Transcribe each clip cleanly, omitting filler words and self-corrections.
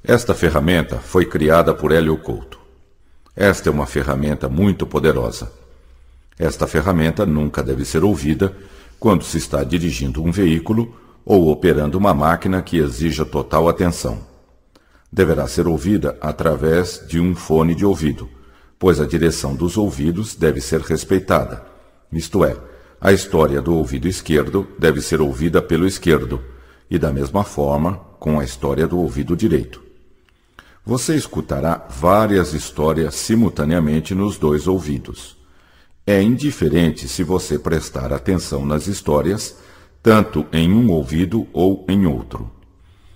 Esta ferramenta foi criada por Hélio Couto. Esta é uma ferramenta muito poderosa. Esta ferramenta nunca deve ser ouvida quando se está dirigindo um veículo ou operando uma máquina que exija total atenção. Deverá ser ouvida através de um fone de ouvido, pois a direção dos ouvidos deve ser respeitada. Isto é, a história do ouvido esquerdo deve ser ouvida pelo esquerdo, e da mesma forma com a história do ouvido direito. Você escutará várias histórias simultaneamente nos dois ouvidos. É indiferente se você prestar atenção nas histórias, tanto em um ouvido ou em outro.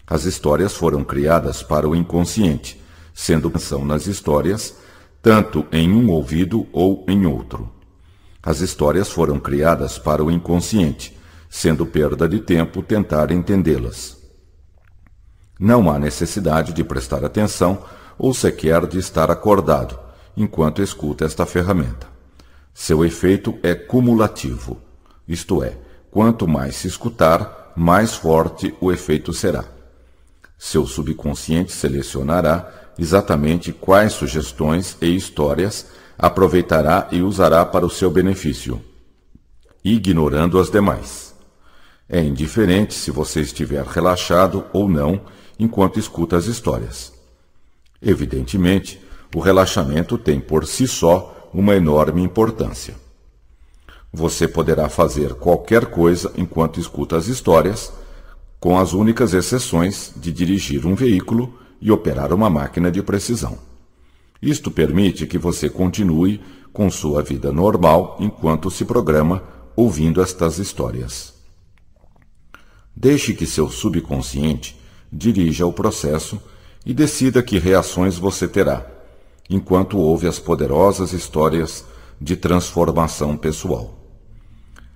As histórias foram criadas para o inconsciente, sendo atenção nas histórias, tanto em um ouvido ou em outro. As histórias foram criadas para o inconsciente, sendo perda de tempo tentar entendê-las. Não há necessidade de prestar atenção ou sequer de estar acordado enquanto escuta esta ferramenta. Seu efeito é cumulativo, isto é, quanto mais se escutar, mais forte o efeito será. Seu subconsciente selecionará exatamente quais sugestões e histórias aproveitará e usará para o seu benefício, ignorando as demais. É indiferente se você estiver relaxado ou não enquanto escuta as histórias. Evidentemente, o relaxamento tem por si só uma enorme importância. Você poderá fazer qualquer coisa enquanto escuta as histórias, com as únicas exceções de dirigir um veículo e operar uma máquina de precisão. Isto permite que você continue com sua vida normal enquanto se programa ouvindo estas histórias. Deixe que seu subconsciente dirija o processo e decida que reações você terá, enquanto ouve as poderosas histórias de transformação pessoal.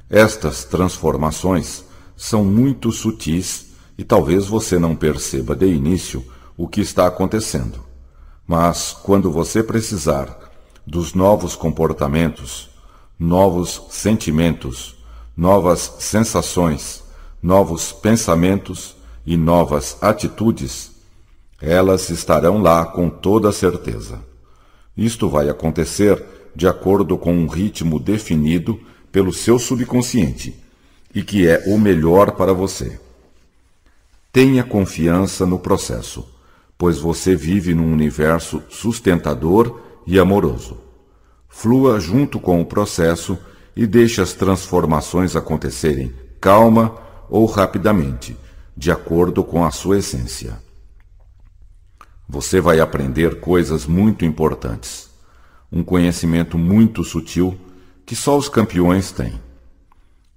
Estas transformações são muito sutis e talvez você não perceba de início o que está acontecendo. Mas, quando você precisar dos novos comportamentos, novos sentimentos, novas sensações, novos pensamentos e novas atitudes, elas estarão lá com toda certeza. Isto vai acontecer de acordo com um ritmo definido pelo seu subconsciente e que é o melhor para você. Tenha confiança no processo, pois você vive num universo sustentador e amoroso. Flua junto com o processo e deixe as transformações acontecerem calma ou rapidamente, de acordo com a sua essência. Você vai aprender coisas muito importantes, um conhecimento muito sutil que só os campeões têm.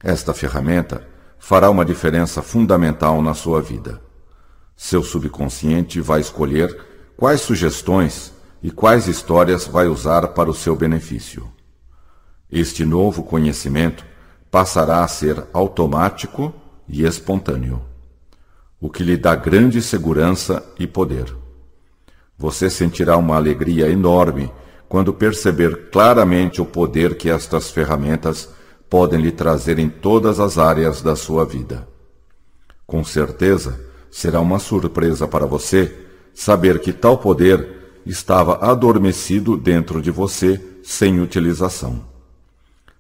Esta ferramenta fará uma diferença fundamental na sua vida. Seu subconsciente vai escolher quais sugestões e quais histórias vai usar para o seu benefício. Este novo conhecimento passará a ser automático e espontâneo, o que lhe dá grande segurança e poder. Você sentirá uma alegria enorme quando perceber claramente o poder que estas ferramentas podem lhe trazer em todas as áreas da sua vida. Com certeza, será uma surpresa para você saber que tal poder estava adormecido dentro de você sem utilização.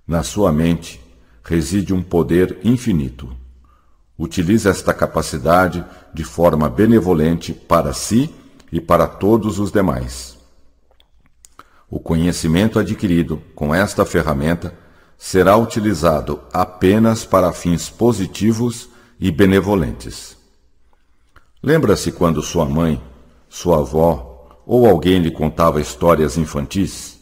Na sua mente reside um poder infinito. Utilize esta capacidade de forma benevolente para si e para todos os demais. O conhecimento adquirido com esta ferramenta será utilizado apenas para fins positivos e benevolentes. Lembra-se quando sua mãe, sua avó ou alguém lhe contava histórias infantis?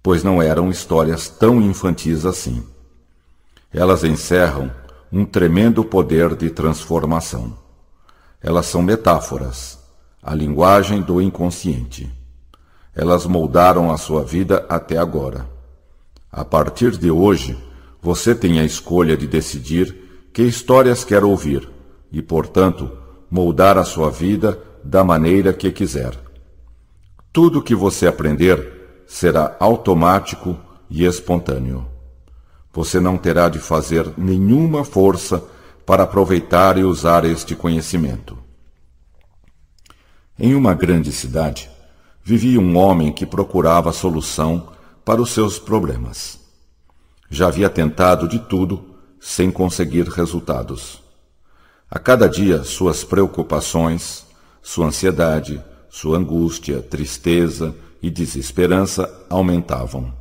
Pois não eram histórias tão infantis assim. Elas encerram um tremendo poder de transformação. Elas são metáforas, a linguagem do inconsciente. Elas moldaram a sua vida até agora. A partir de hoje, você tem a escolha de decidir que histórias quer ouvir e, portanto, moldar a sua vida da maneira que quiser. Tudo o que você aprender será automático e espontâneo. Você não terá de fazer nenhuma força para aproveitar e usar este conhecimento. Em uma grande cidade, vivia um homem que procurava solução para os seus problemas. Já havia tentado de tudo sem conseguir resultados. A cada dia, suas preocupações, sua ansiedade, sua angústia, tristeza e desesperança aumentavam.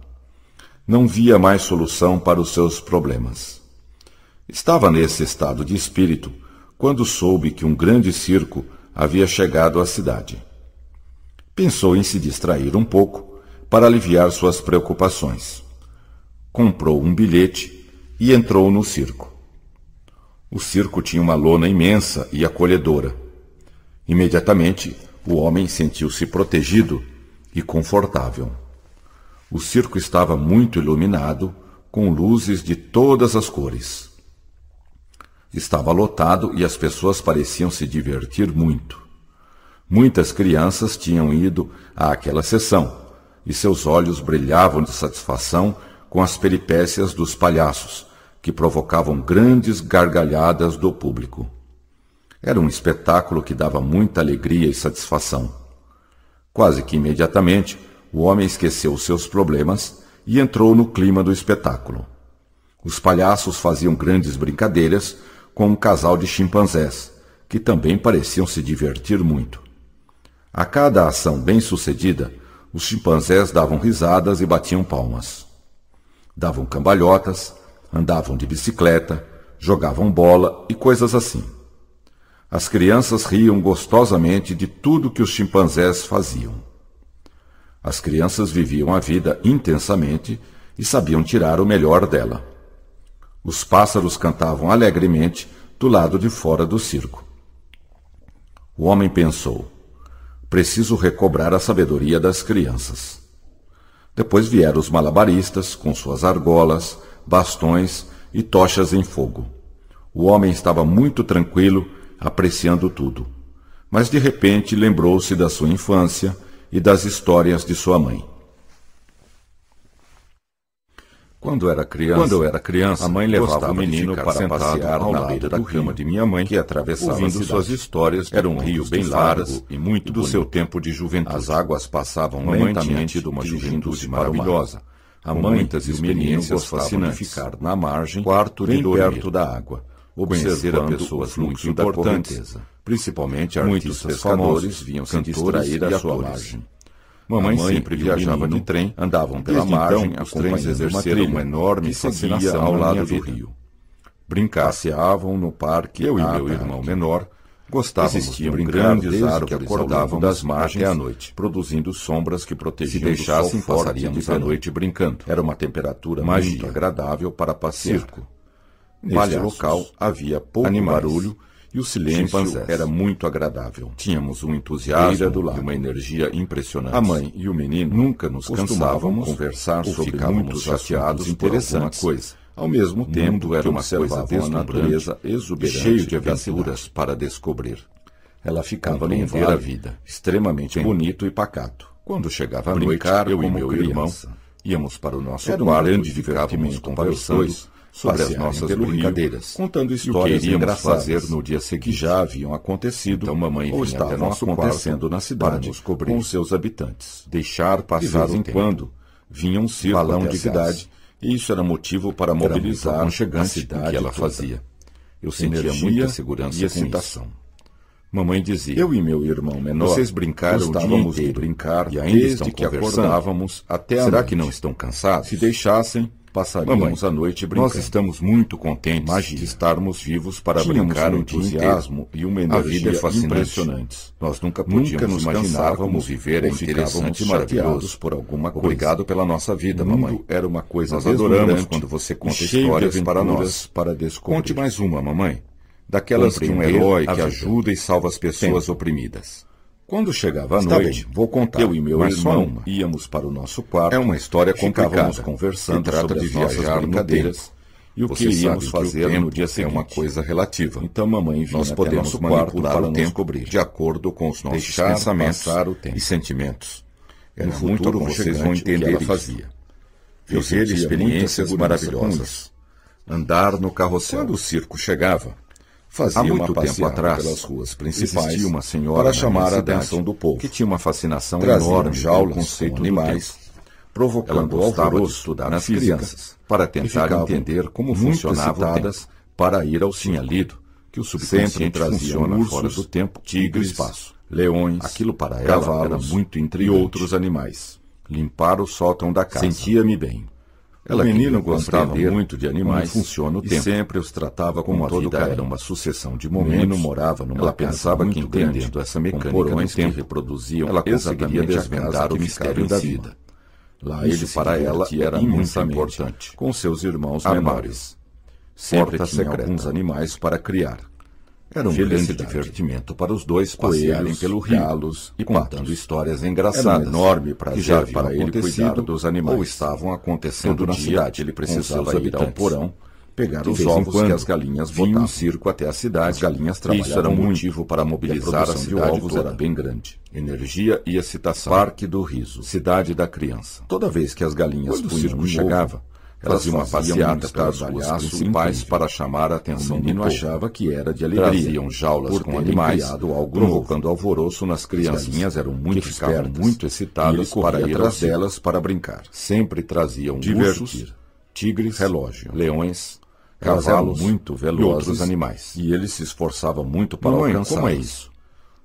Não via mais solução para os seus problemas. Estava nesse estado de espírito quando soube que um grande circo havia chegado à cidade. Pensou em se distrair um pouco para aliviar suas preocupações. Comprou um bilhete e entrou no circo. O circo tinha uma lona imensa e acolhedora. Imediatamente, o homem sentiu-se protegido e confortável. O circo estava muito iluminado, com luzes de todas as cores. Estava lotado e as pessoas pareciam se divertir muito. Muitas crianças tinham ido àquela sessão, e seus olhos brilhavam de satisfação com as peripécias dos palhaços, que provocavam grandes gargalhadas do público. Era um espetáculo que dava muita alegria e satisfação. Quase que imediatamente, o homem esqueceu seus problemas e entrou no clima do espetáculo. Os palhaços faziam grandes brincadeiras com um casal de chimpanzés, que também pareciam se divertir muito. A cada ação bem-sucedida, os chimpanzés davam risadas e batiam palmas. Davam cambalhotas, andavam de bicicleta, jogavam bola e coisas assim. As crianças riam gostosamente de tudo que os chimpanzés faziam. As crianças viviam a vida intensamente e sabiam tirar o melhor dela. Os pássaros cantavam alegremente do lado de fora do circo. O homem pensou: preciso recobrar a sabedoria das crianças. Depois vieram os malabaristas com suas argolas, bastões e tochas em fogo. O homem estava muito tranquilo, apreciando tudo. Mas de repente lembrou-se da sua infância e das histórias de sua mãe. Quando eu era criança, a mãe levava o menino para passear ao lado da cama de minha mãe, que atravessava ouvindo suas histórias. Era um rio bem largo e muito do seu tempo de juventude. As águas passavam lentamente, tido uma juventude maravilhosa. Há muitas experiências fascinantes. Ficar na margem, quarto bem perto da água, observando pessoas muito importantes, principalmente artistas famosos, vinham se distrair à sua margem. Mamãe sempre viajava de trem, andavam pela margem, os trens exerceram uma enorme fascinação ao lado do rio. Passeavam no parque, eu e meu irmão menor gostávamos de grandes árvores que acordavam das margens até a noite, produzindo sombras que protegiam. Se deixassem, passaríamos a noite brincando. Era uma temperatura muito agradável para passear. Neste local havia pouco barulho e o silêncio era muito agradável. Tínhamos um entusiasmo e uma energia impressionante. A mãe e o menino nunca nos cansávamos de conversar sobre muitos chateados interessantes coisa. Ao mesmo tempo, era uma coisa a natureza exuberante, cheio de aventuras para descobrir. Ela ficava num vale a vida, extremamente bonito e pacato. Quando chegava a noite, eu e meu irmão íamos para o nosso quarto e ficávamos conversando sobre as nossas brincadeiras, contando histórias que iríamos fazer no dia seguinte, que já haviam acontecido, então mamãe ou estavam acontecendo na cidade com os seus habitantes. Deixar passar um quando vinha um balão de cidade, e isso era motivo para mobilizar a cidade que ela fazia. Eu sentia muita segurança e excitação. Mamãe dizia: eu e meu irmão menor, vocês brincaram o dia inteiro de brincar, e ainda desde que acordávamos até a noite. Será que não estão cansados? Se deixassem, passaríamos a noite brincando. Nós estamos muito contentes de estarmos vivos para brincar, um entusiasmo e uma energia impressionantes. Nós nunca podíamos imaginar como viver interessante e maravilhoso por alguma coisa. Obrigado pela nossa vida, mamãe. Era uma coisa nós adoramos quando você conta histórias para nós, para descobrir. Conte mais uma, mamãe. Daquelas de um herói que ajuda e salva as pessoas oprimidas. Quando chegava a noite, vou contar. Eu e meu irmão íamos para o nosso quarto. É uma história complicada. Ficávamos conversando sobre as nossas brincadeiras e o que iríamos fazer no dia seguinte. É uma coisa relativa. Então mamãe vinha nós podemos manipular o tempo de acordo com os nossos pensamentos e sentimentos. No futuro vocês vão entender o que ela fazia. Viver experiências maravilhosas. Andar no carrossel. Quando o circo chegava, Há muito tempo atrás, pelas ruas principais, existia uma senhora para chamar a cidade atenção do povo, que tinha uma fascinação traziam enorme jaulas pelo conceito com do animais, tempo. Ela provocando gostava de alvoroço estudar nas física crianças, para que tentar ficavam entender como muito funcionava o excitadas tempo. para ir ao Tinha circo. lido que o Sempre subconsciente traziam funciona ursos, fora do tempo, tigres, do espaço. leões, Aquilo para ela cavalos era muito e intrigante. outros animais. Limpar o sótão da casa. Sentia-me bem. Ela O menino queria gostava compreender muito de animais como funciona o e tempo. sempre os tratava Como com a todo vida carinho. era uma sucessão de O menino momentos, morava numa ela casa pensava que muito grande, entendendo essa com mecânica porões do que tempo, reproduziam ela conseguiria exatamente a desvendar casa o que mistério ficava da em cima. vida. Lá Isso ele se para ela divertia era muito imensamente importante. com seus irmãos Armários. menores. Sempre Porta tinha secreta. alguns animais para criar. Era um grande Felicidade. divertimento para os dois passearem Coelhos, pelo rio galos e e contando patos. histórias Era um engraçadas enorme prazer que já haviam para ele acontecido cuidar dos animais. ou estavam acontecendo Todo na dia cidade. ele com seus precisava ir ao habitantes. porão, pegar De os vez em ovos quando, que as galinhas vinha botavam. um circo até a cidade. As galinhas Isso era trabalhavam um muito, motivo para e a mobilizar a produção de cidade ovos toda. era bem grande. Energia e excitação. Parque do Riso. Cidade da criança. Toda vez que as galinhas Quando o punham circo um chegava, ovo, elas faziam uma passeata um pelas ruas estardalhaço principais incrível. para chamar a atenção O do menino povo. achava que era de alegria. Traziam jaulas por com terem animais, criado algo provocando novo. alvoroço nas crianças. As galinhas eram muito que ficavam espertas, muito e excitadas ele corria para ir atrás ao circo. delas para brincar. Sempre traziam Divertir. ursos, tigres, Relógio. leões, Elas eram cavalos muito e velozes outros animais. e ele se esforçava muito para Mamãe, alcançá-las. como é isso?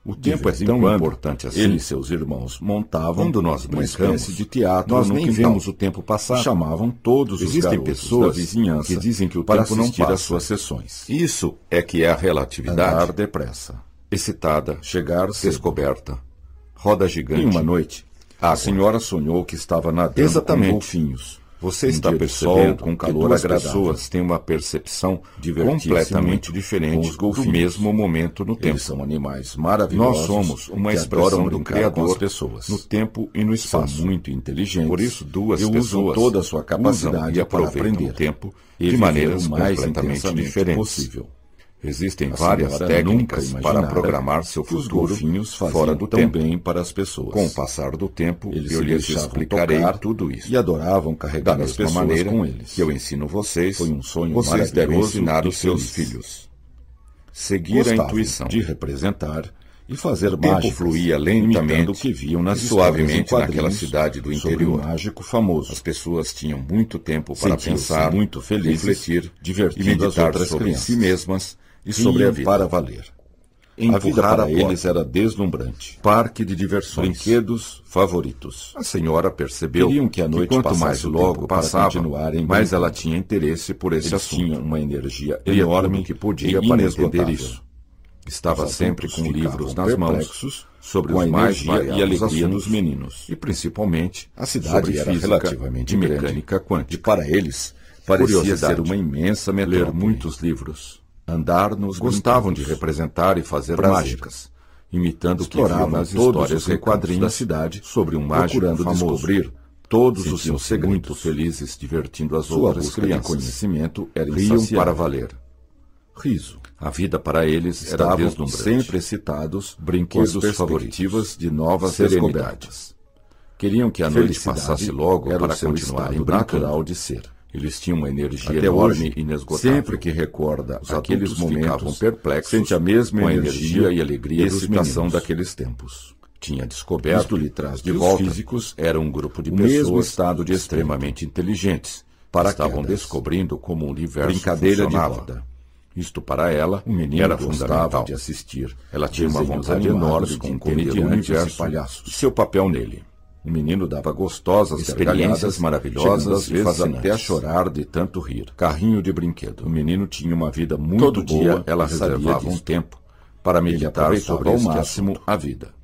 O De tempo é vez em tão quando, importante assim. Ele e seus irmãos montavam Quando nós uma brincamos, espécie de teatro nós no nem quintal. vemos o tempo passar. E chamavam todos os Existem garotos pessoas da vizinhança que dizem que o para tempo não assistir às passa. suas sessões. Isso é que é a relatividade. Andar depressa. Excitada, Chegar cedo. descoberta, roda gigante. Em uma noite, a água. senhora sonhou que estava nadando Exatamente. com golfinhos. Você Um está dia de percebendo sol, com que calor duas agradável. pessoas têm uma percepção Divertir-se completamente muito diferente com os golfinhos. do mesmo momento no tempo. Eles são animais maravilhosos. Nós somos uma que expressão adoram do brincar com as Criador pessoas. no tempo e no São espaço. muito inteligentes. Por isso, duas e usam pessoas toda a sua usam capacidade e para aproveitam aprender o tempo e de viver maneiras o mais completamente intensamente diferentes. possível. Existem A várias senhora técnicas nunca para imaginara programar seu que os futuro golfinhos faziam fora do tão tempo. bem para as pessoas. Com o passar do tempo, Eles eu se lhes deixavam explicarei tocar tudo isso. e adoravam Da carregar as mesma pessoas maneira com eles. que eu ensino vocês, Foi um sonho vocês devem maravilhoso ensinar e os seus feliz. filhos. Seguir Gostavam a intuição. de representar e fazer O tempo mágicas, fluía imitando lentamente o que viam nas e suavemente histórias em naquela quadrinhos cidade do sobre interior. um mágico famoso. As pessoas tinham muito tempo para Sentiam-se pensar, muito felizes, refletir e divertindo meditar as outras sobre crianças. si mesmas e sobre a Riam vida. para valer. A vida Empurrar para a eles porta. era deslumbrante. Parque de diversões. Brinquedos favoritos. A senhora percebeu Queriam que a noite quanto passasse mais logo logo para passava, continuarem mais brincando. ela tinha interesse por esse Eles assunto. tinham uma energia Lia enorme tudo que podia e para inesgotável. entender isso. Estava Os sempre adultos com livros ficavam nas mãos perplexos sobre com a os mais energia e variados alegria assuntos dos meninos. e principalmente A cidade sobre era física relativamente e grande. mecânica E quântica. para eles, parecia Curiosidade. ser uma imensa Ler metrópole. muitos livros. Andar nos Gostavam de brinquedos. representar e fazer Prazer. mágicas, imitando o que viam Exploravam nas todos histórias os em recantos quadrinhos da cidade, sobre um mágico procurando famoso. descobrir todos os seus Sentiam-se segredos. muito felizes divertindo as Sua outras busca de crianças. conhecimento era Riam insaciável. para valer. Riso. A vida para eles era Estavam deslumbrante. sempre excitados Brinquedos com as perspectivas favoritos. de novas Serenidade. descobertas. Queriam que a noite Felicidade passasse logo era para o seu continuarem estado brincando. natural de ser. Eles tinham uma energia Até enorme hoje, e inesgotável. sempre que recorda Os aqueles adultos ficavam momentos, perplexos sente a mesma com a energia energia e alegria e dos excitação meninos. daqueles tempos. Tinha descoberto Isto lhe traz de que volta os físicos eram um grupo de o mesmo pessoas estado de extremamente inteligentes para que estavam quedas. descobrindo como o universo Brincadeira de funcionava. roda. Isto para ela O menino era gostava fundamental. de assistir. Ela tinha uma desenhos vontade animados enorme com de entender o comediantes universo e palhaços. e seu papel nele. O menino dava gostosas Experiências gargalhadas, maravilhosas, chegando às vezes fascinantes. até a chorar de tanto rir. Carrinho de brinquedo. O menino tinha uma vida muito Todo boa dia ela e sabia reservava um disto. tempo para Ele meditar aproveitava sobre ao este máximo assunto. a vida.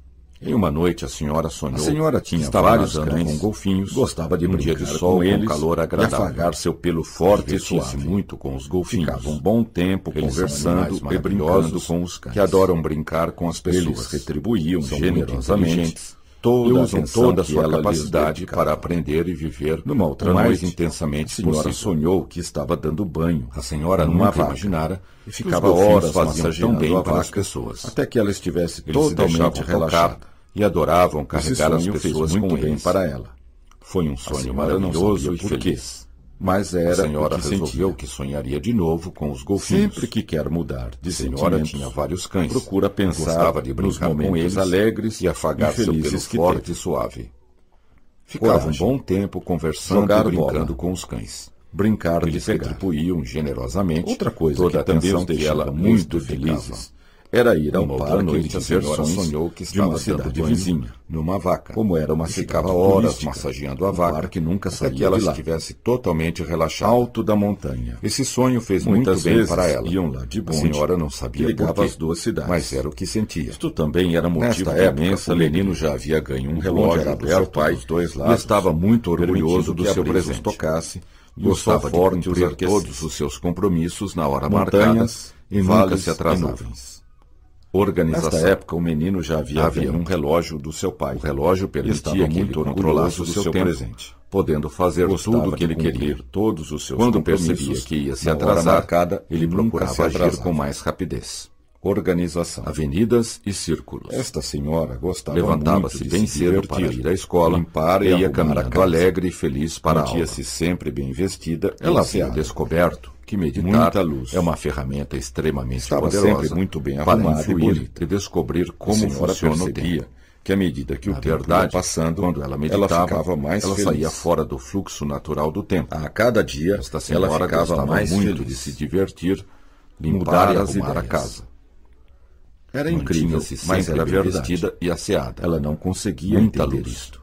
Em uma noite a senhora sonhou. A senhora tinha que estava vários nadando cães, com golfinhos, gostava de um brincar dia de sol com eles calor e agradável. afagar seu pelo forte e Divertia-se suave. muito com os golfinhos. Ficava um bom tempo Eles são conversando animais e brincando maravilhosos com os cães. que adoram brincar com as pessoas. Eles retribuíam São muito generosamente inteligentes e toda a usam atenção toda a que sua ela lhes capacidade dedicava. para aprender e viver Numa outra o mais noite, intensamente a senhora possível. sonhou que estava dando banho. A senhora numa nunca vaca imaginara e que ficava os golfinhos horas faziam massageando tão bem a para as vaca, pessoas. até que ela estivesse Eles se totalmente deixavam relaxada. tocar e adoravam Esse carregar as sonho fez pessoas muito com bem eles. para ela. Foi um A sonho senhora não maravilhoso sabia e por quê. feliz. Mas era a senhora o que resolveu sentia. que sonharia de novo com os golfinhos. Sempre que quer mudar de A senhora sentimento, tinha vários cães. procura pensar Gostava de nos brincar com momentos eles alegres e afagar seu pelo felizes que forte teve. e suave. Ficava um Coragem. bom tempo conversando Jogar e brincando bola. com os cães. Brincar de Eles pegar. retribuíam generosamente Outra coisa toda a que também atenção os que deixava ela muito lhes dedicava. felizes era ir ao Uma outra parque noite, de a senhora diversões sonhou que de estava uma dando cidade banho vizinha. numa vaca. Como era uma E ficava cidade horas turística, massageando a o vaca, parque nunca até saía que ela de lá. estivesse totalmente relaxada. Alto da montanha. Esse sonho fez Muitas muito bem vezes para ela. iam lá de A bonde, senhora não que sabia ligava por quê, as duas cidades. mas era o que sentia. Isto também era motivo Nesta de época, imensa o menino alegria. já havia ganho um O relógio relógio era do seu aberto pai dos dois e lados, estava muito orgulhoso permitindo do que seu a brisa os presente. tocasse e o sol Gostava de forte os cumprir aquecesse. todos os seus compromissos na hora marcada Montanhas, e nunca vales se e atrasava. nuvens. Organização. Nesta época, o menino já havia Havia ganho um relógio do seu pai. O relógio permitia estava que ele muito controlasse orgulhoso o do seu seu tempo, presente, podendo fazer Gostava tudo o que de ele queria. cumprir todos os seus Quando compromissos. percebia que ia se Na hora atrasar, marcada, ele nunca procurava se agir atrasava. com mais rapidez. Organização. Avenidas e círculos. Esta senhora gostava Levantava-se muito de bem se cedo para divertir, ir à escola, limpar e e ia arrumar a caminhando casa. alegre e feliz para a aula. Mantia-se sempre bem vestida e Ela havia asseada. descoberto que meditar Muita luz. é uma ferramenta extremamente Estava poderosa sempre muito bem para arrumada e influir bonita. e descobrir A como senhora funciona o percebia tempo. que à medida que o Na tempo verdade, ia passando, quando ela meditava, ficava mais ela feliz. saía fora do fluxo natural do tempo. A cada dia, Esta ela senhora ficava gostava mais muito feliz. de se divertir, limpar Mudar e as arrumar a ideias. casa. Era incrível, Mantinha-se mas sempre era bem verdade. vestida e asseada. Ela não conseguia Muita entender luz. isto.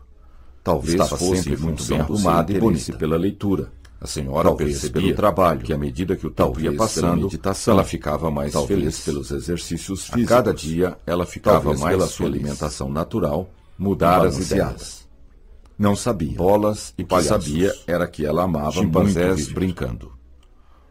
Talvez Estava fosse sempre em muito função bem do arrumada seu e bonita. interesse Pela leitura. A senhora Talvez percebia pelo trabalho, que à medida que o tempo talvez ia pela passando, meditação, ela ficava mais talvez feliz. pelos exercícios A físicos. cada dia ela ficava Talvez mais pela sua feliz. alimentação natural, Mudar as balanceada. ideias. Não sabia. Bolas e O que palhaços. sabia era que ela amava muito Chimpanzés viver. brincando.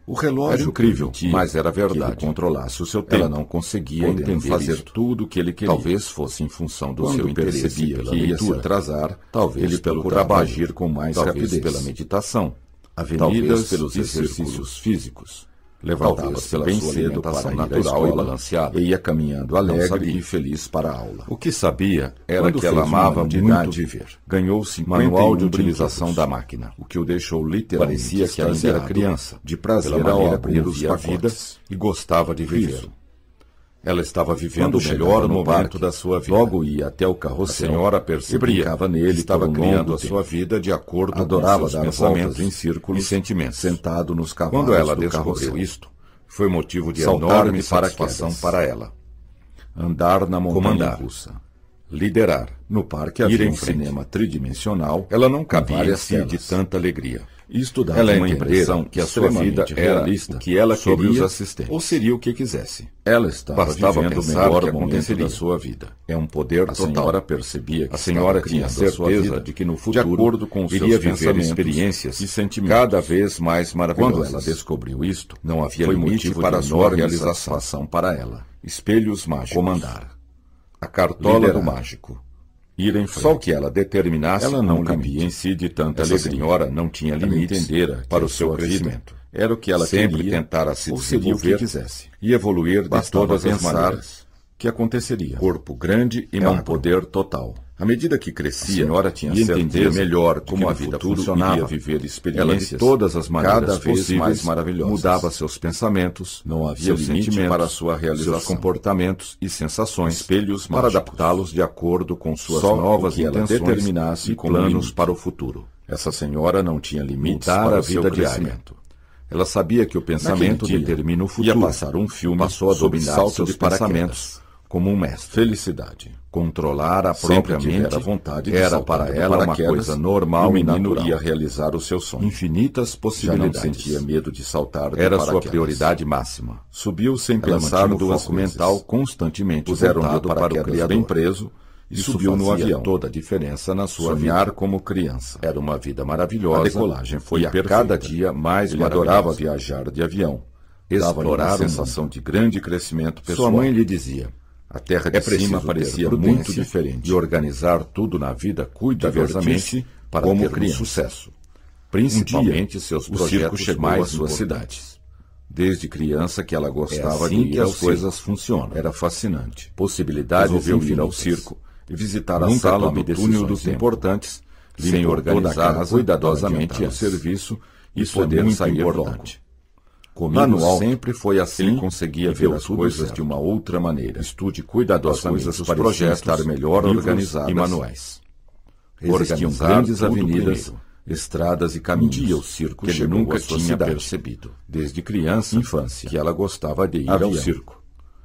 O Era relógio incrível, permitia mas era que ele verdade. controlasse o seu tempo. Ela não conseguia podendo entender fazer isto. tudo o que ele queria. Talvez fosse em função do Quando seu interesse percebia pela que ia se leitura. atrasar, Talvez ele pelo procurava trabalho, agir com mais talvez rapidez. pela meditação, Talvez avenidas pelos e exercícios círculos. físicos. Talvez Levantava-se pela bem sua cedo para alimentação ir à natural escola e balanceada. e ia caminhando Não alegre sabia. e feliz para a aula. O que sabia era Quando que ela fez um amava ano de muito idade, viver. ganhou 51 Manual de utilização brinquedos, da máquina, o que o deixou literalmente Parecia que ainda era extasiado criança, de prazer pela ao maneira abrir como os via a vida pacotes. e gostava de viver. Riso. Ela estava vivendo Quando o melhor chegava no momento parque, da sua vida. logo ia até o A carrossel senhora e percebia brincava nele que estava por um criando longo a sua tempo. vida de acordo Adorava com seus dar pensamentos voltas em círculos, e sentimentos. sentado nos cavalos Quando ela do descobriu carrossel. isto, foi motivo de Saltar enorme de paraquedas. satisfação para ela. Andar na montanha Comandar. russa. Liderar. No parque Ir havia em um frente. cinema tridimensional. Ela não com cabia em várias si de telas. tanta alegria. Isto dava Ela uma entendera impressão que a sua vida extremamente era realista o que ela sobre queria os assistentes. ou seria o que quisesse. Ela estava Bastava vivendo o pensar melhor que momento aconteceria. da sua vida. É um poder A total. senhora percebia que A senhora estava tinha criando a sua certeza vida de que no de futuro acordo com os iria seus viver pensamentos experiências e sentimentos. cada vez mais maravilhosas. Quando ela descobriu isto, Não havia foi limite motivo para de sua enorme realização. satisfação para ela. Espelhos mágicos. Comandar. A cartola Liderar. do mágico. Ir em frente. Só o que ela determinasse Ela não com cabia limite. em si de tanta Essa alegria. senhora não tinha Ela limites entendera que para o a seu sua vida crescimento. Era o que ela Sempre queria, tentara se ou seria o que desenvolver quisesse. e evoluir de Bastava todas as pensar maneiras. que aconteceria. Corpo grande e É um magro. poder total. À medida que crescia, A senhora tinha e entendia certeza melhor de que como no a vida futuro funcionava, iria viver ela de experiências todas as maneiras cada vez possíveis mais maravilhosas. mudava seus pensamentos, Não havia seus limite sentimentos, para a sua realização. seus comportamentos e sensações, Espelhos para mágicos. adaptá-los de acordo com suas Só novas o que ela intenções determinasse e como planos limite. para o futuro. Essa senhora não tinha limites Mudar para a o seu vida diária. crescimento. Ela sabia que o pensamento Naquele dia, determina o futuro. ia passar um filme Passou a sobre dominar salto seus de paraquedas. pensamentos como um mestre. Felicidade. Controlar a Sempre própria tivera mente vontade de era saltar para do ela uma paraquedas coisa normal e e o menino natural. ia realizar o seu sonho. Infinitas Já não possibilidades. sentia medo de saltar do Era paraquedas. sua prioridade máxima. Subiu sem Ela pensar mantinha o duas foco vezes. mental constantemente Puseram-lhe o voltado para o paraquedas Criador. bem preso e Isso subiu no fazia avião. toda a diferença na sua Sonhar vida. como criança. Era uma vida maravilhosa. A decolagem foi e a perfeita. cada dia mais Ele maravilhosa. adorava viajar de avião. Dava-lhe Explorar uma o mundo. sensação de grande crescimento pessoal. Sua mãe lhe dizia: a terra de É preciso cima ter parecia prudência muito diferente e e organizar tudo na vida cuidadosamente divertir-se para como ter um criança. sucesso, principalmente Um dia, seus o circo projetos chegou mais à sua importantes. cidade. Desde criança que ela gostava assim de ir que ao as coisas circo. funcionam. Era fascinante. Possibilidades Resolveu ir ao infinitas. circo e visitar a Nunca sala tome do túnel decisões do tempo. importantes sem Limpou organizar toda a casa cuidadosamente para antes. o serviço Isso é muito importante. Comigo sempre foi assim. Ele conseguia ver as coisas de uma outra maneira. Estude cuidadosamente os projetos, estar melhor organizados e manuais. Existiam grandes avenidas, estradas e caminhos. Um dia o circo que ele nunca tinha percebido. Desde criança, infância, que ela gostava de ir ao circo.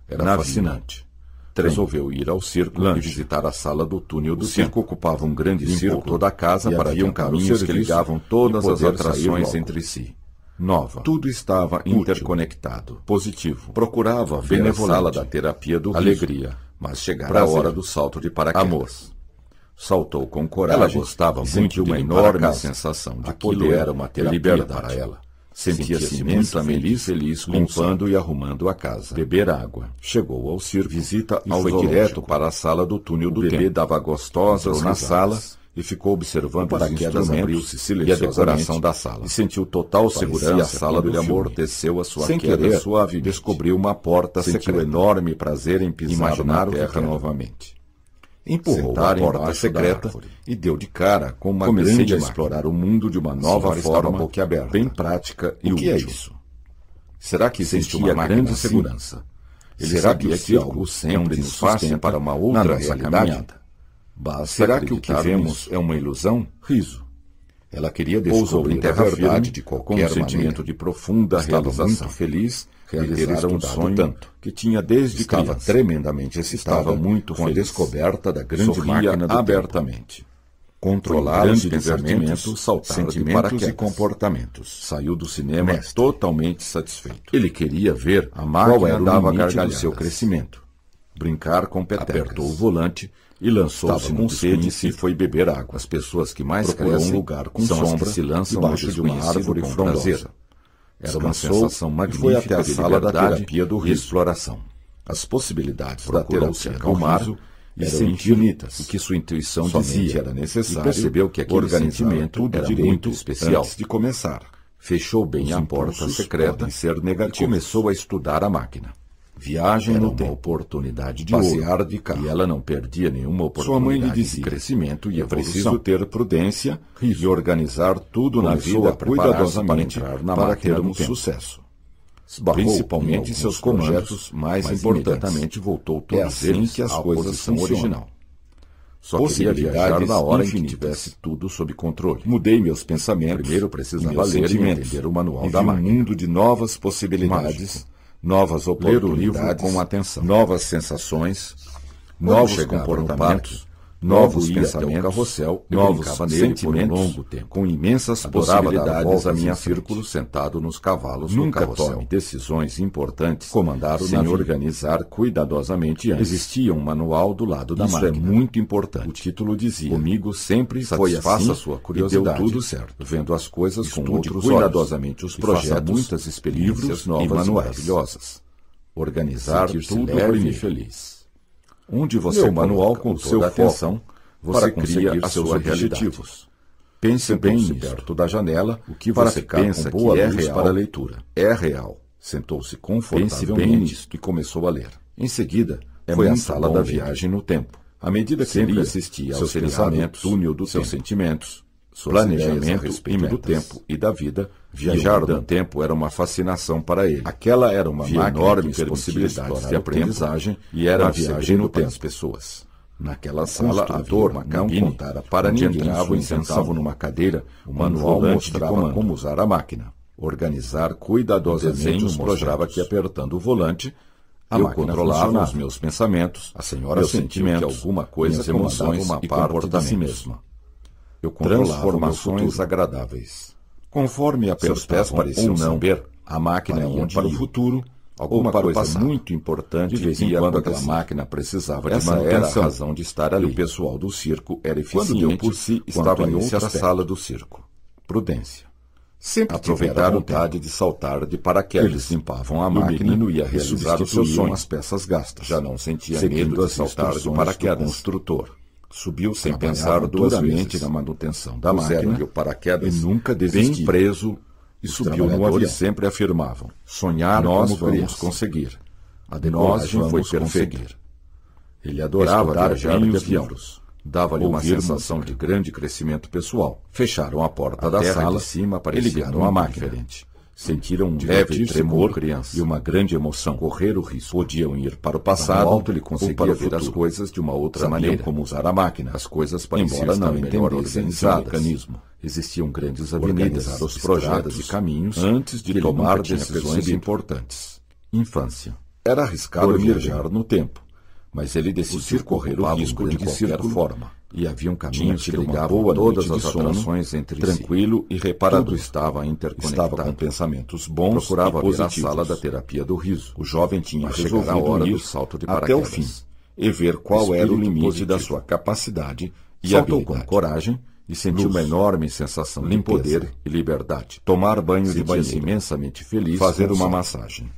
Era fascinante. Resolveu ir ao circo e visitar a sala do túnel do circo. Ocupava um grande circo toda a casa para haviam caminhos que ligavam todas as atrações entre si. Nova. Tudo estava interconectado. Positivo. Procurava ver a sala da terapia do alegria, mas chegara a hora do salto de paraquedas. Amor. Saltou com coragem. Ela gostava muito de uma enorme sensação de poder. Era uma terapia para ela. Sentia-se imensamente feliz limpando e arrumando a casa. Beber água. Chegou ao circo, visita ao foi direto para a sala do túnel do tempo. O bebê dava gostosas na sala e ficou observando os instrumentos e a decoração da sala. E sentiu total segurança. A sala do amorteceu a sua queda suave. Descobriu uma porta secreta. Sentiu enorme prazer em pisar na terra novamente. Empurrou a porta secreta e deu de cara com uma grande a explorar o mundo de uma nova forma, bem prática e útil. O que é isso? Será que existe uma grande segurança? Será que esse algo sempre nos sustenta para uma outra realidade? Será que o que vemos é uma ilusão? Riso. Ela queria descobrir a verdade de qualquer sentimento de profunda realização. Estava muito feliz realizar um sonho que tinha desde criança. Estava tremendamente excitada com a descoberta da grande máquina abertamente. Controlar os pensamentos, sentimentos e comportamentos. Saiu do cinema totalmente satisfeito. Ele queria ver a máquina dava gargalhada do seu crescimento. Brincar com petecas. Apertou o volante e lançou-se com sede e foi beber água. As pessoas que mais crescem um lugar com sombra se lançam debaixo de uma árvore frondosa. Era uma sensação magnífica. Foi até a sala da terapia do riso. Exploração. As possibilidades da terapia acalmar eram infinitas. O que sua intuição dizia era necessário. E percebeu que aquele sentimento era muito especial. Antes de começar, fechou bem a porta secreta e começou a estudar a máquina. Viagem no tempo, oportunidade de passear de carro. E ela não perdia nenhuma oportunidade. Sua mãe lhe dizia crescimento e preciso ter prudência e organizar tudo na vida cuidadosamente para ter um sucesso. Principalmente seus projetos mais importantes. Voltou todos eles que as coisas são original. Só queria viajar na hora em que tivesse tudo sob controle. Mudei meus pensamentos. Primeiro precisava ler e entender o manual da máquina. Um mundo de novas possibilidades. Novas oportunidades, ler o livro com atenção, novas sensações, novos comportamentos, novos pensamentos, carrossel, novos sentimentos, longo tempo, com imensas possibilidades a minha círculo sentado nos cavalos do carrossel. Nunca tome decisões importantes, comandaram sem organizar cuidadosamente antes. Existia um manual do lado da máquina. Isso é muito importante. O título dizia, comigo sempre foi assim, sua curiosidade, deu tudo certo, vendo as coisas com outros cuidadosamente olhos, os projetos, muitas experiências novas e manuais maravilhosas. Organizar tudo leve e feliz. Onde você manual com seu atenção, você cria os seus objetivos. Pense bem perto da janela, o que você pensa que é real para a leitura. É real. Sentou-se confortavelmente e começou a ler. Em seguida, foi à sala da viagem no tempo. À medida que ele assistia aos pensamentos, túnel dos seus sentimentos, planejamento do tempo e da vida, viajar no tempo era uma fascinação para ele. Aquela era uma enorme possibilidade de aprendizagem e era a viagem no tempo das pessoas. Naquela sala, a turma não contara para ninguém. Entravam e sentavam numa cadeira, o manual mostrava como usar a máquina. Organizar cuidadosamente os mostrava que apertando o volante, eu controlava os meus pensamentos, a senhora sentia que alguma coisa comandava uma parte de si mesma. Eu transformações agradáveis. Conforme a seus pés pareciam saber, a máquina ia para o futuro, alguma coisa muito importante de vez em quando aquela máquina precisava de manutenção. Essa era a razão de estar ali. O pessoal do circo era eficiente. Quando deu por si, estava em outra sala do circo. Prudência. Sempre aproveitaram a vontade de saltar de paraquedas. Eles limpavam a máquina e ia realizar os seus sonhos. As peças gastas. Já não sentia medo de saltar de paraquedas. Construtor. Subiu sem pensar duramente na manutenção da máquina, o paraquedas, e nunca desistiu. Bem preso, e subiu no avião. Sempre afirmavam, sonhar nós vamos conseguir. A decolagem foi perfeita. Ele adorava viajar de avião. Dava-lhe uma sensação de grande crescimento pessoal. Fecharam a porta da sala de cima e ligaram a máquina. Diferente. Sentiram um leve tremor e uma grande emoção. Correr o risco. Podiam ir para o passado, alto ele conseguia ver as coisas de uma outra maneira. Como usar a máquina. As coisas pareciam estar melhor organizadas. Existiam grandes avenidas, os projetos e caminhos antes de tomar decisões importantes. Infância. Era arriscado viajar no tempo, mas ele decidiu correr o risco de qualquer forma. E havia um caminho que ligava todas as atrações entre tranquilo e reparador. Tudo estava interconectado. Estava com pensamentos bons. Procurava ver a sala da terapia do riso. O jovem tinha resolvido a hora do salto de paraquedas até o fim e ver qual era o limite da sua capacidade e habilidade. Com coragem e sentiu uma enorme sensação de poder e liberdade. Tomar banho de banheiro, imensamente feliz, fazer uma massagem,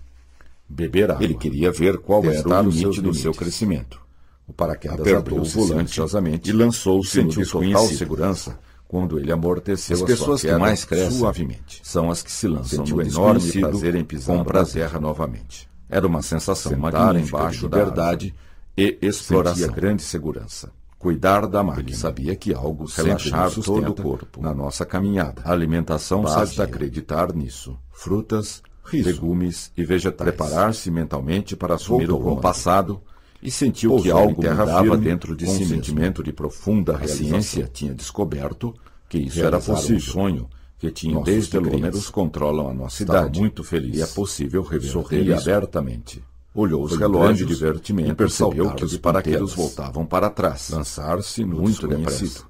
beber água. Ele queria ver qual era o limite do seu crescimento. O paraquedas apertou o volante e lançou-se no total segurança quando ele amorteceu. As pessoas que mais crescem suavemente são as que se lançam no enorme prazer em pisar na terra novamente. Era uma sensação magnífica embaixo da liberdade e exploração. Sentia grande segurança. Cuidar da máquina. Ele sabia que algo relaxar todo o corpo na nossa caminhada. A alimentação basta acreditar nisso. Frutas, legumes e vegetais. Preparar-se mentalmente para assumir o passado e sentiu que algo mudava dentro de si mesmo. Um sentimento de profunda realização. A ciência tinha descoberto que isso era possível. Um sonho que tinha desde números controlam a nossa cidade. Muito feliz. E é possível reverter. Sorria abertamente. Olhou os relógios de divertimento e percebeu que os paraquedas voltavam para trás. Lançar-se muito depressa.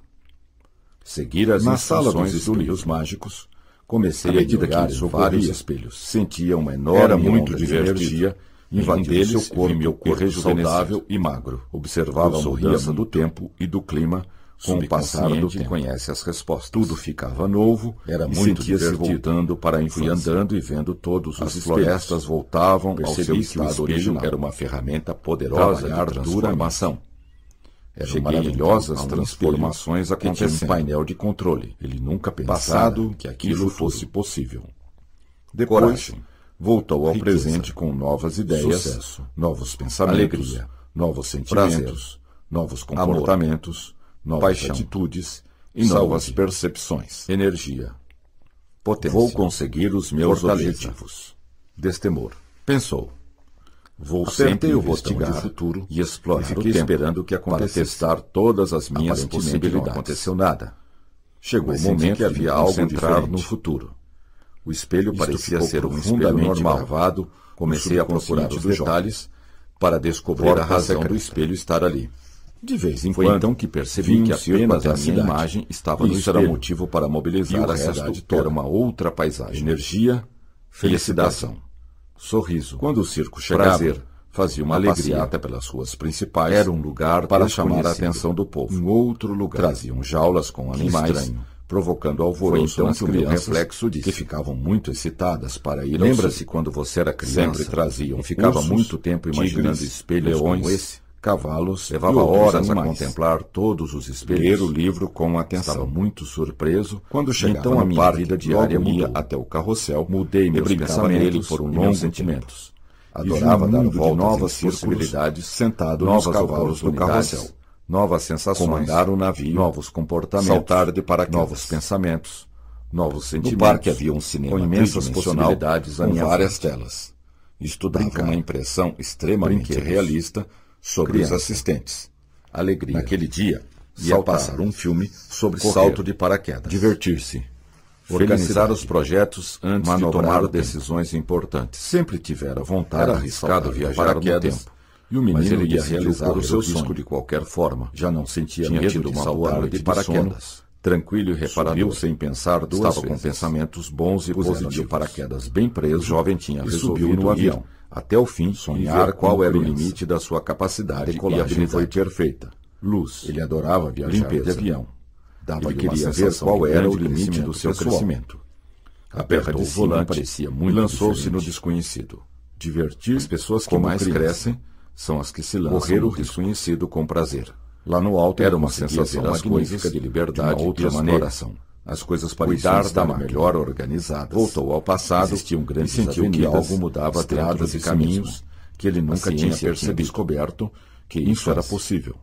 Seguir as instruções dos espelhos mágicos. Comecei a olhar em vários espelhos. Sentia uma enorme onda de energia invadindo seu corpo, meu corpo saudável e magro. Observava a mudança do tempo e do clima com o passar do tempo. Conhece as respostas. Tudo ficava novo, era muito divertido. Voltando para a infância. Fui andando e vendo todos os florestas voltavam ao seu estado original. Era uma ferramenta poderosa de transformação. Eram maravilhosas transformações acontecendo. Um painel de controle. Ele nunca pensado que aquilo fosse possível. Depois, voltou ao presente com novas ideias, sucesso, novos pensamentos, alegria, novos sentimentos, novos comportamentos, novas atitudes e novas percepções, energia, potência. Vou conseguir os meus objetivos. Destemor. Pensou. Vou sempre investigar o futuro e explorar o tempo esperando o que acontecesse. Para testar todas as minhas possibilidades. Não aconteceu nada. Chegou o momento que havia algo entrar no futuro. O espelho parecia ser um espelho normal. Gravado, comecei a procurar os detalhes para descobrir a razão do espelho estar ali. De vez em quando, foi então que percebi que apenas a minha imagem estava no espelho. Era motivo para mobilizar a cidade toda. Era uma outra paisagem. Energia, felicidade, sorriso. Quando o circo chegava, fazia uma passeata pelas ruas principais. Era um lugar para chamar a atenção do povo. Um outro lugar. Traziam jaulas com animais, provocando alvoroço nas crianças, reflexo disso, que ficavam muito excitadas para ir. Lembra-se quando você era criança? Sempre traziam. E ficava muito tempo imaginando espelhos leões, como esse, cavalos. Levava horas a contemplar todos os espelhos. Ler o livro com atenção. Estava muito surpreso quando chegava então a minha vida diária ia até o carrossel. Mudei meus pensamentos por longos sentimentos. Adorava dar voltas novas possibilidades sentado nos cavalos do carrossel. Novas sensações, comandar o navio, novos comportamentos, saltar de paraquedas, novos pensamentos, novos sentimentos. No parque havia um cinema com imensas possibilidades, com várias telas. Estudava uma impressão extremamente realista sobre os assistentes. Alegria. Naquele dia, ia passar um filme sobre salto de paraquedas. Divertir-se. Organizar os projetos antes de tomar decisões importantes. Sempre tivera vontade. Era arriscado viajar no tempo. E o menino ia realizar o seu sonho de qualquer forma. Já não sentia medo de saltar de paraquedas. Tranquilo e reparador, sem pensar duas vezes. Estava com pensamentos bons e positivos. De paraquedas bem preso, o jovem tinha resolvido no avião. Até o fim, sonhar qual era o limite da sua capacidade e a habilidade foi perfeita. Luz. Ele adorava viajar de avião. Ele queria ver qual era o limite do seu crescimento. Apertou o volante e lançou-se no desconhecido. Divertir as pessoas que mais crescem são as que se lançam correr o desconhecido com prazer. Lá no alto era uma sensação magnífica de liberdade e outra exploração. As coisas pareciam estar melhor organizadas. Voltou ao passado e sentiu que algo mudava estradas e caminhos que ele nunca tinha percebido. Descoberto que isso era possível.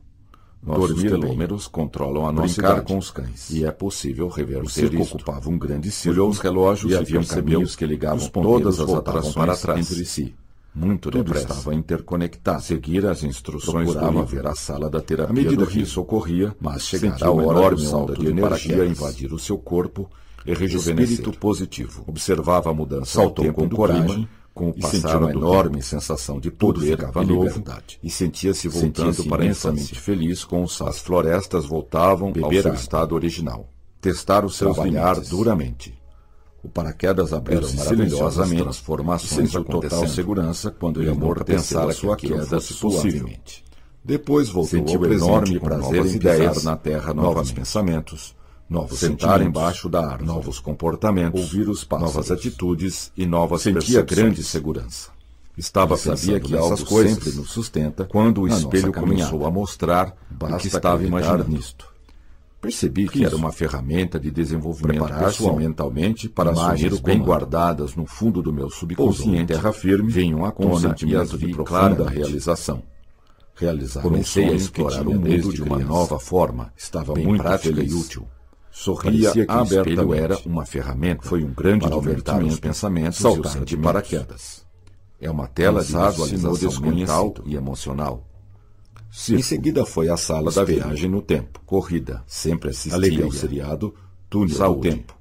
Nossos telômeros controlam a nossa idade com os cães. E é possível reverter o circo isto. Ocupava um grande círculo. Olhou os relógios e haviam caminhos que ligavam todas as atrações para trás entre si. Muito Tudo depressa. estava interconectado. Seguir as instruções Procurava ver a sala da terapia. À medida do que riso, isso ocorria, mas chegara sentia a uma hora enorme do salto onda de de energia energia invadir o seu corpo e rejuvenescer. espírito positivo. Observava a mudança Saltou do tempo com do coragem, clima, com o e passar sentiu uma do enorme tempo. sensação de Tudo poder ficava e novo, liberdade. e sentia-se voltando Sentia-se para a imensamente infância. feliz com o As salto. florestas voltavam Beber ao seu água. estado original. Testar os seus Trabalhar limites. duramente. O paraquedas abriu-se Eram silenciosamente, maravilhosas transformações sentiu total acontecendo. segurança quando ele nunca nunca pensara pensou que a queda fosse possível. suavemente. Depois voltou Sentiu ao presente enorme com prazer novas em ideias, pisar na terra novos novamente. pensamentos, novos Sentar sentimentos, embaixo da árvore. novos comportamentos, Ouvir os pássaros. novas atitudes e novas Sentia percepções. grande segurança. Estava Ele sabia pensando que nessas algo coisas sempre nos sustenta quando o na espelho nossa começou caminhada. a mostrar o que estava acreditar imaginando. nisto. Percebi que Isso. era uma ferramenta de desenvolvimento Preparar-se pessoal mentalmente para imagens assumir o bem comando. guardadas no fundo do meu Pousou subconsciente, em terra firme, vinham à com um tona e sentimento as de vi profunda claramente. realização. Realizar Comecei um a sonho explorar que o tinha mundo desde de uma criança. nova forma. Estava bem muito prática feliz. e útil. Sorria Parecia que o espelho abertamente. era uma ferramenta. Foi um grande para aumentar divertimento os pensamentos saltar e os de sentimentos. paraquedas. É uma tela de Lançar-se no visualização mental desconhecido. e emocional. Circo. Em seguida foi à sala da Espelho. viagem no tempo. Corrida. Sempre assistia Alegria. ao seriado Túnel Saúde. do Tempo.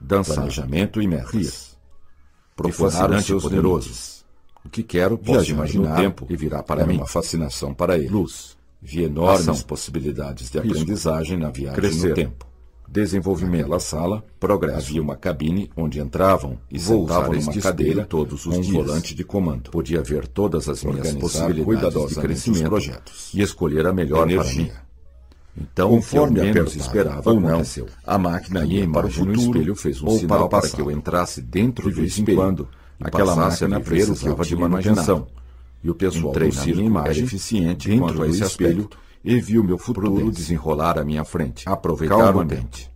Dançar. Planejamento e metas. Rias. E Procurar fascinante os seus e poderoso. limites. O que quero, Viajar posso imaginar no tempo e virá para era mim. uma fascinação para ele. Luz. Vi enormes Ação. possibilidades de Risco. aprendizagem na viagem Crescer. no tempo. Desenvolvimento. Naquela sala, progresso. Havia uma cabine onde entravam e Vou sentavam usar numa este cadeira espelho todos os com um dias. volante de comando. Podia ver todas as minhas Organizar possibilidades de cuidadosamente crescimento os projetos. e escolher a melhor Energia. para mim. Então, Conforme o que eu menos apertava esperava ou não, aconteceu. A máquina ia ia para o para o futuro, futuro espelho fez um ou sinal para o para passado. que eu entrasse dentro De do vez em espelho. quando, E aquela passasse a máquina viver o que eu precisava de tinha manutenção. imaginado. E o pessoal Entrei do na circo minha imagem era eficiente dentro quanto a do esse espelho aspecto e viu meu futuro Prudência. desenrolar à minha frente. Aproveitar Calmamente. o ambiente.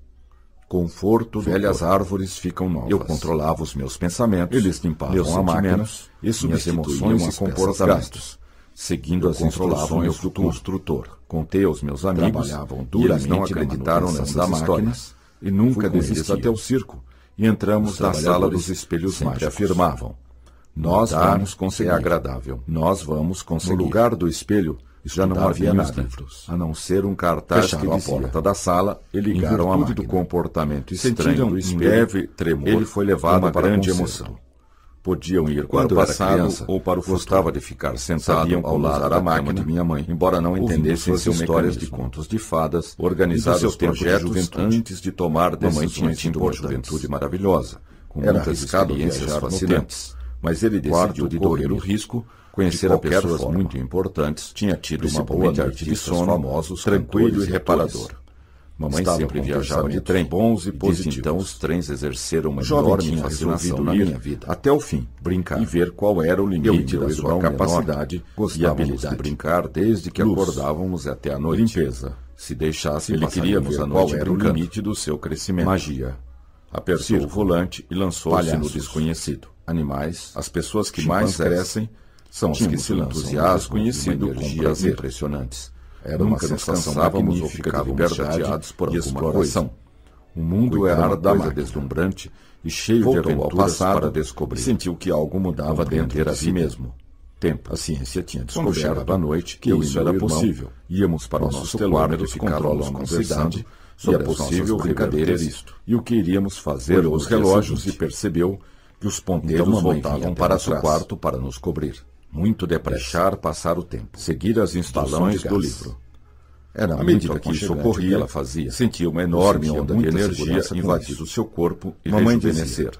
Conforto, velhas árvores ficam novas. Eu controlava os meus pensamentos, Eles limpavam meus a máquina sentimentos e minhas substituíam emoções as e peças comportamentos, gastas. seguindo Eu as controlava instruções meu do futuro. construtor. Contei aos meus amigos, Trabalhavam e eles não duramente na acreditaram manutenção nessas das histórias máquinas e nunca Fui com eles desistiam. até o circo e entramos Os na sala trabalhadores dos espelhos sempre mágicos. afirmavam, Nós "Mudar vamos conseguir. é agradável. Nós vamos conseguir. No lugar do espelho, Já não estudava havia os nada, livros. a não ser um cartaz Fecharam que a dizia, porta da sala e ligaram a virtude máquina. do comportamento estranho Sentiram do um espelho. leve tremor, Ele foi levado uma para grande concerto. emoção. Podiam ir Quando para o era passado criança, ou para o futuro. gostava de ficar sentado Sabiam ao como lado usar da a máquina cama de minha mãe, embora não ouvindo entendessem suas suas histórias de histórias de contos de fadas, organizar e dos seus os projetos projetos de juventude. antes de tomar Mamãe tinha decisões tido uma importantes. juventude maravilhosa, com Era muitas arriscado experiências viajar no fascinantes, mas ele decidiu de correr dormir, o risco, conhecer de a qualquer pessoas forma. muito importantes, tinha tido uma boa Principalmente noite de artistas sono, famosos, tranquilo cantores e e reparador. atores. Mamãe Estava sempre com viajava de pensamentos trem, bons e desde positivos. então os trens exerceram uma O jovem enorme tinha fascinação resolvido na ir minha vida, até o fim, brincar. e ver qual era o Eu e limite meu da sua irmão capacidade menor e gostávamos habilidade de brincar desde que Luz. acordávamos até a noite. Limpeza. Se deixasse, Ele queria passaríamos ver a qual noite era o brincando. limite do seu crescimento. Magia. Apertou Circo. o volante e lançou-se no Palhaços. desconhecido. Animais, as pessoas que Chimpanzés. mais crescem são as que Tínhamos se um lançam no entusiasmo desconhecido e uma com energia prazer. impressionantes. Era uma Nunca nos sensação cansávamos ou magnífica de ficávamos liberdade chateados por e alguma exploração. coisa. O mundo Cuidar era uma da coisa máquina. deslumbrante e cheio Voltou de ao aventuras passado para descobrir. e sentiu que algo mudava dentro Compreender de a si si mesmo. mesmo. Tempo. A ciência tinha Quando descoberto chegava a noite, que eu e isso meu era irmão possível. íamos para o Nossos nosso telômeros quarto e controlam ficávamos a conversando cidade sobre e é as possível nossas brincadeiras reverter isto. e o que iríamos fazer Olhou nos os relógios e percebeu que os ponteiros Então mamãe voltavam vinha para até seu atrás. quarto para nos cobrir. Muito depressa. Deixar passar o tempo. Seguir as instruções de do gás. livro. Era À muito medida que isso aconchegante o ocorria, ela fazia. Sentia uma enorme sentia onda de muita energia segurança com invadir isso. o seu corpo e Mamãe rejuvenescer.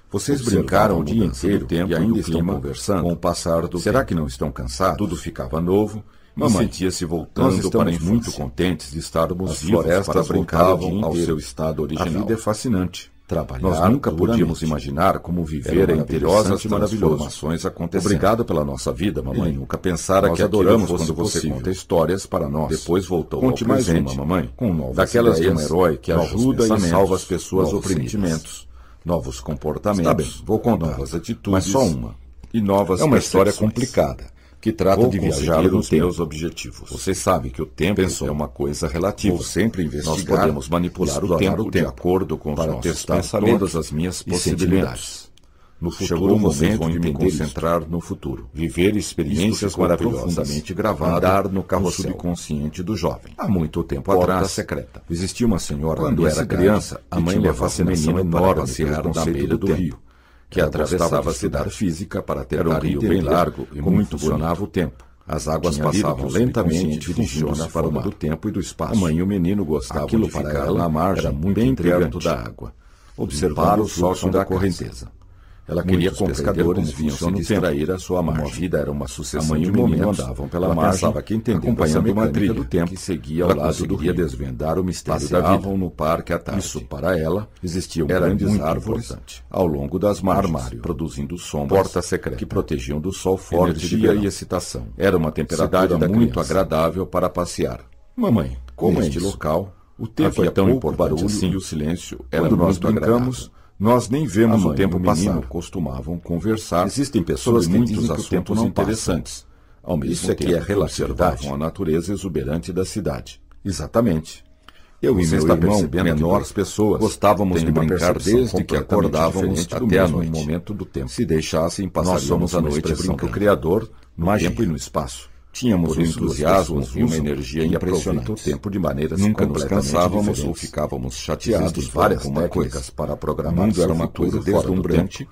Vocês Observava brincaram o a dia mudança inteiro do tempo e ainda do estão clima conversando. com o passar do Será tempo. que não estão cansados? Tudo ficava novo. Mamãe, Sentia-se nós voltando estamos para a infância. muito contentes de estarmos As vivos florestas para brincar o dia voltavam ao inteiro. seu estado original. A vida é fascinante. Trabalhar Nós nunca podíamos duramente. imaginar como viver Era em perigosas interessante e maravilhoso. transformações acontecendo. Obrigado pela nossa vida, mamãe. Ele nunca pensara Nós que aquilo adoramos fosse quando você possível. conta histórias para nós. Depois voltou Conte ao mais presente, uma, mamãe, com novas daquelas de um ideias, herói que novos ajuda e pensamentos, salva as pessoas novos oprimidas. sentimentos, novos comportamentos, Está bem, vou contar, novas atitudes, mas só uma. e novas É uma história percepções. complicada, que trata de viajar nos meus objetivos. Você sabe que o tempo é uma coisa relativa. Vou sempre investigar. Nós podemos manipular o tempo de acordo com os nossos pensamentos, todas as minhas possibilidades. No futuro, chegou o momento de me concentrar no futuro, viver experiências maravilhosas, profundamente gravadas, andar no carrossel subconsciente do jovem. Há muito tempo Porta atrás, secreta. Existia uma senhora, Quando era criança, a mãe levava um menino enorme passear na beira do rio, que atravessava a cidade física para ter um rio bem largo e muito funcionava o tempo. As águas passavam lentamente, dirigindo-se para o mar do tempo e do espaço. A mãe e o menino gostavam Aquilo de para ficar ela na margem, era muito bem intrigante. perto da água, Observar o fluxo da correnteza. Ela queria Muitos compreender pescadores como vinham se funciona o distrair tempo. a sua Como a margem. vida era uma A sucessão mãe e de o menino momentos, andavam pela ela margem, pensava que entendendo acompanhando essa uma mecânica trilha do tempo que seguia ao ela lado do conseguiria rio. desvendar o mistério da Passeavam vida. no parque à tarde. Isso, para ela, Existiam era grandes muito árvores importante. ao longo das margens, Armário, produzindo sombras porta secreta, que protegiam do sol forte de energia verão. e excitação. Era uma temperatura Cidade da muito criança. agradável para passear. Mamãe, como Neste é isso? local, o tempo Havia é tão pouco importante barulho assim, e o silêncio era Quando nós muito brincamos, agradável. nós nem vemos A o mãe tempo e o passar. menino Costumavam conversar. Existem pessoas sobre que muitos dizem que o assuntos tempo não passa. interessantes. Ao mesmo Isso é que tempo, é relatividade. observavam a natureza exuberante da cidade. Exatamente. Eu e Você meu está irmão, percebendo que menores nós pessoas, gostávamos têm de uma brincar percepção desde que completamente acordávamos diferente do até a mesmo noite. momento do tempo. Se deixassem, Nós passaríamos somos a uma noite expressão do brincando. Criador no Magia. tempo e no espaço. Tínhamos Por um isso, duas entusiasmo pessoas e uma usam energia e impressionante. aproveitam o tempo de maneiras Nunca nos completamente cansávamos ou diferentes. ficávamos chateados Existem por várias alguma técnicas coisa. para O programar mundo seu era uma futuro coisa fora do deslumbrante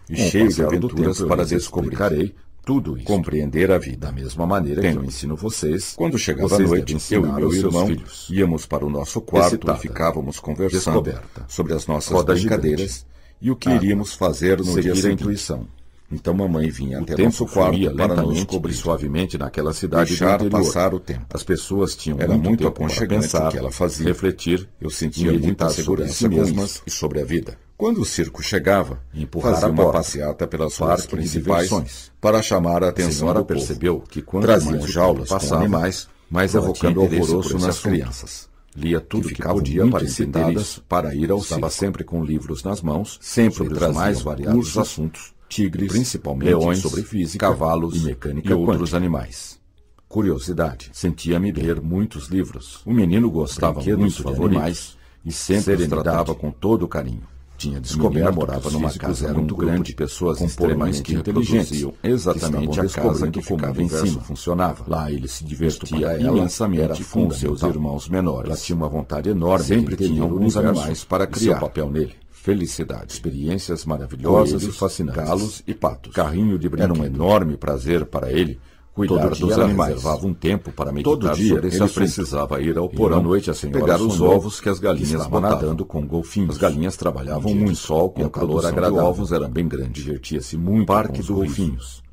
e Com o cheio de passar do aventuras tempo, eu para lhes descobrir. explicarei Tudo isso. Compreender a vida. Da mesma maneira Tenho. que eu ensino vocês, Quando chegava vocês a noite, devem eu e ensinar meu aos seus irmão filhos. Íamos para o nosso quarto Excitada. e ficávamos conversando Descoberta. sobre as nossas Roda brincadeiras e o que Água. iríamos fazer no Seguir dia a seguinte. intuição. Então mamãe vinha O até tempo nosso quarto fluía para nos lentamente cobrir e suavemente naquela cidade deixar do interior. passar o tempo. As pessoas tinham Era muito tempo para aconchegante pensar, o que ela fazia. refletir, Eu sentia meditar muita sobre segurança si com mesmas isso. e sobre a vida. Quando o circo chegava, Empurrar fazia a uma porta. passeata pelas ruas Parque de principais diversões. para chamar a A atenção senhora do povo. percebeu que quando Traziam mais o jaulas tempo com passava, animais, mas ela evocando tinha interesse alvoroço por esse nas assunto. crianças. Lia tudo que ficavam podia muito para entender excitadas isso. para ir ao Estava circo. sempre com livros nas mãos, Sempre sobre os traziam mais variados cursos, assuntos, tigres, principalmente leões, sobre física, cavalos e mecânica e outros quântica. animais. Curiosidade. Sentia-me ler muitos livros. O menino gostava Brinquedos muito de favoritos animais e sempre os serenidade. tratava com todo carinho. Tinha Descoberto descoberto morava que os numa físicos casa eram muito um grupo grande, de pessoas com extremamente pôleis que inteligentes, reproduziam que exatamente estavam a casa em descobrindo que como o ficava em universo cima. funcionava. Lá ele se Isto divertia para ela imensamente era com seus fundamental. irmãos menores. Ela tinha uma vontade enorme Sempre de entender tinha o alguns universo animais para e criar. seu papel nele. Felicidade. Experiências maravilhosas Coelhos, e fascinantes. galos e patos. Carrinho de Era um brinquedo. enorme prazer para ele cuidar Todo dos dia ela animais. reservava um tempo para meditar Todo dia sobre esse ele assunto. precisava ir ao E porão à noite a senhora pegar os sonhou ovos que as galinhas estava botavam. nadando com golfinhos. As galinhas trabalhavam Um dia de muito, sol com e a calor produção de agradável. ovos era bem grande. Divertia-se muito Parque com os do Rio. golfinhos.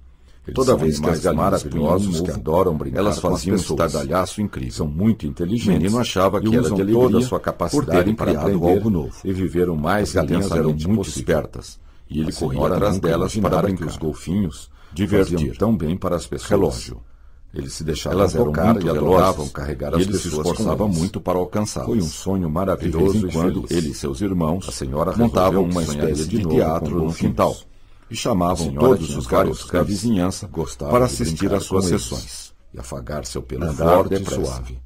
Eles Toda são vez que as animais galinhas maravilhosos punham um que ovo, adoram brincar elas com as faziam um pessoas. estardalhaço incrível. São muito inteligentes. O menino achava e que era usam de alegria toda a sua por capacidade terem para criado aprender algo novo. e viver o mais As galinhas eram intensamente muito possível. espertas, e ele A corria senhora atrás nunca delas para imaginara brincar. que os golfinhos Divertir. faziam tão bem para as pessoas. Relógio. Eles se deixavam Elas eram tocar muito e velozes, adoravam carregar e as ele se pessoas esforçava com eles. muito para alcançá-las. Foi um sonho De maravilhoso vez em e quando, feliz. ele e seus irmãos A senhora montavam resolveu uma sonhar espécie de de novo teatro com no golfinhos. quintal e A chamavam senhora todos tinha os vários garotos da cães, vizinhança gostava para de assistir brincar às suas com eles sessões. e afagar seu pelo Andar forte depressa. e suave.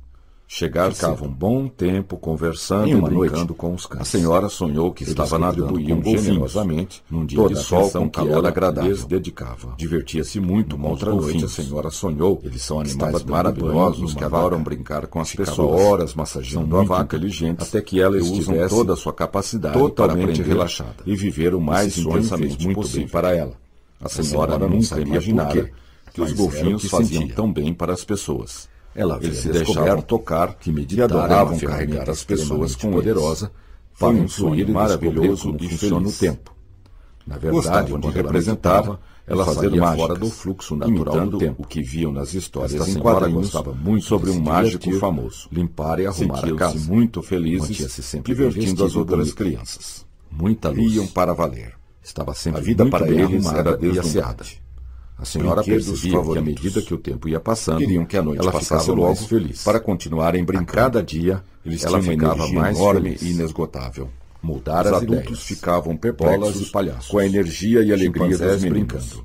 Chegar Ficava cedo. um bom tempo conversando Em e uma brincando noite, com os cães. a senhora sonhou que Eles estava nadando retribuíam com golfinhos generosamente num dia toda de a sol atenção com que calor ela agradável. lhes dedicava. Divertia-se muito com os Outra noite, a golfinhos. senhora sonhou Eles são que animais estava dando maravilhosos banho que numa adoram vaca. brincar com as Ficava pessoas. horas São massageando a muito vaca, inteligentes até que ela e usam estivesse toda a sua capacidade totalmente para aprender relaxada. e viver o mais Esse sonho intensamente fez muito possível bem para ela. A senhora não nunca sabia imaginara por quê, que os mas golfinhos era o que faziam sentia. tão bem para as pessoas. Ela havia Eles se descoberto deixavam tocar que e meditar era uma adoravam ferramenta carregar as pessoas extremamente com poderosa Foi para um influir sonho e maravilhoso descobrir que como funciona o feliz. tempo. Na verdade, Gostavam de quando ela representava, meditava, ela fazer fazia fora mágicas, do fluxo natural imitando do tempo. o que viam nas histórias Esta em senhora quadrinhos gostava muito sobre de um se mágico divertir, famoso, limpar e arrumar a Sentiam-se casa. muito felizes, Mantinha-se sempre divertindo as vestido outras bonito. crianças. Muita luz. Riam para valer. Estava sempre A vida muito para bem eles arrumada era e deslumbrante. asseada. A senhora Brinquedos percebia que à favoritos. medida que o tempo ia passando, Queriam que a noite ela passasse ficasse logo mais feliz. para continuarem A brincando. cada dia, Eles ela tinham uma ficava energia mais enorme feliz. e inesgotável. Mudar Os as adultos ideias. ficavam Bolas e perplexos palhaços. com a energia e alegria dos Chimpanzés meninos. brincando.